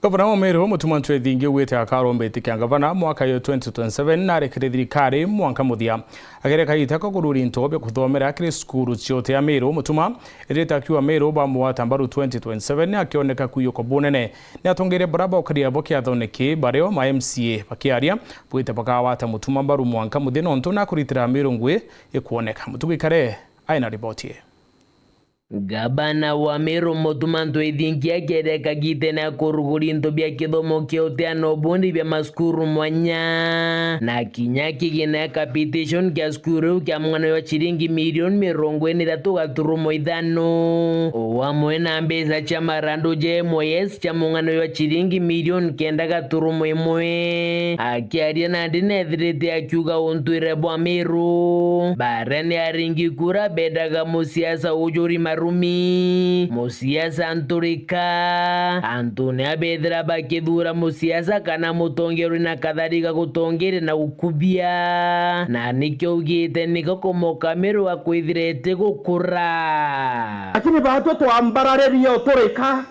Gavana wa Meru Mutumantu Ethingi wite akarombe tikia gavana mwaka yo 2027 na rekire thirikari mwanka muthia agereka itako kururi ntobe kuthomera kire skuru ciote ya Meru Mutuma ireta kiwa Meru bamwa tambaru 2027 akioneka kuyoko bunene ni atongere baraba okaria bokia thoneke bareo ma MCA bakiaria bwite bakawata Mutuma baru mwanka muthia nonto na kuritira Meru ngwe ikuoneka mutugikare aina ripoti. Gavana wa Meru Mutumantu Ethingi agereka gitena kuruguri ntobia kithomo kioteano bondi bya maskuru mwanya na kinyaki gina capitation kya skuru kya mwana wa chiringi milioni 30 wamwe na mbeza cha marando je moyes cha mwana wa chiringi milioni 9.1 akiaria na ndinethirite akiuga ontwire bwa Meru barani aringi kura bedaga musiasa ujuri Rumi musiasa anturika Antone abethera bakithura musiasa kana mutongeri na kadhalika gutongere na ukubia na nikyo ugite niko komoka Meru akwithirete gukura lakini batu twambararerio turika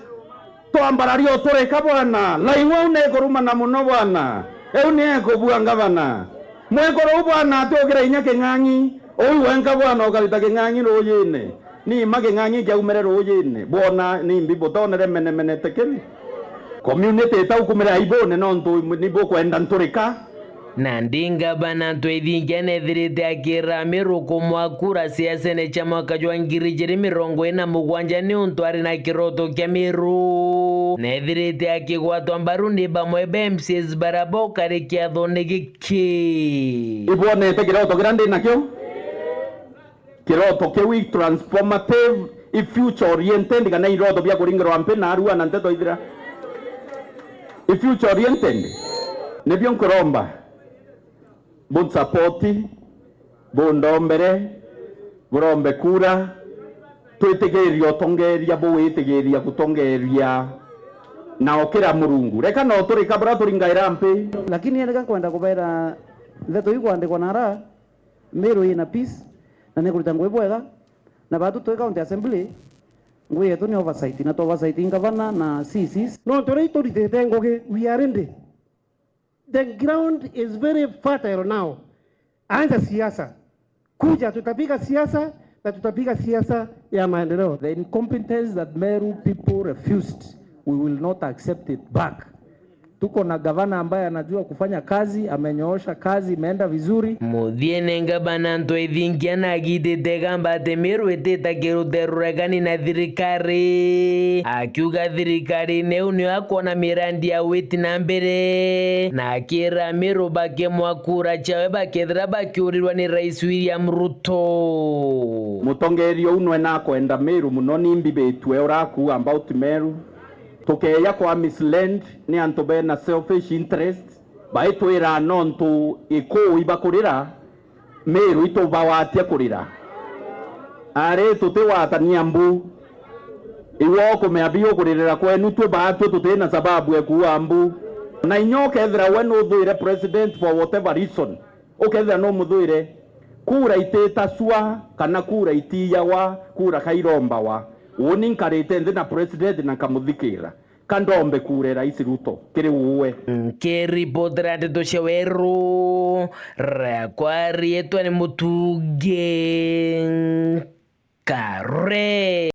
bwana laiwe unegoruma na muno bwana euneko buanga bana mwekoro bwana atogera inyake ng'ang'i oyu wenga bwana okalita ng'ang'i royene ni mage ng'ang'i kya umere royene bona ni mbibo tonere mene tekeni community ta ukumera ibone nonto ni boko enda nturika na ndinga bana Ethingi anethirite akira Meru kumwakura siasa ne cha mwaka jwa 2027 ni untu ari na kiroto kya Meru nethirite akigwatwa mbaru ni bamwe MCs baraboka rikia thone giki ibone te kiroto grande nakyo kiroto kewi transformative future oriented kana iroto bya kuringirwa mpe na arua na nteto ithira future oriented nebyo nkuromba bon sapoti bon ndombere burombe kura twetegeria otongeria bo wetegeria kutongeria na okera murungu reka no turika bra turingaira mpe lakini yenda kwenda kubera ndeto igwande kwa nara Meru ina peace na nekulita ngwe bwega na batu to county assembly ngwe yetu ni oversight na to oversight ngavana na CCs no tore itorite ngoge we are ready. The ground is very fertile now. Anza siasa kuja, tutapiga siasa na tutapiga siasa ya maendeleo. The incompetence that Meru people refused, we will not accept it back. Tuko na gavana ambaye anajua kufanya kazi, amenyoosha kazi, imeenda vizuri. Muthiene gavana Ethingi anagithite gamba ati Meru itita kiruteruregani na thirikari akiuga thirikari neu nio akuona mirandi ya witi na mbere na akira Meru bakimwakura chawe bakethira bakiurirwa ni Rais William Ruto mutongerio unwe na kwenda Meru muno ni mbibetwe uraku about Meru tukeya kwa misland ni anto bena selfish interest baitwira nonto iko ibakurira Meru ito bawatia kurira are tutewatania mbu iwo kumeabio kuririra kwenu twe batu tutena sababu ekuwa mbu na inyoke ethira we no thuire president for whatever reason ukethira no muthuire kura iteta swa kana kura itiyawa kura kairomba wa woni nkarite nthi na president na kamuthikira kandombe kure Rais Ruto kiri uwe keripotera ndeto cia Weru rakwa rietwa ni Mutuge Kare.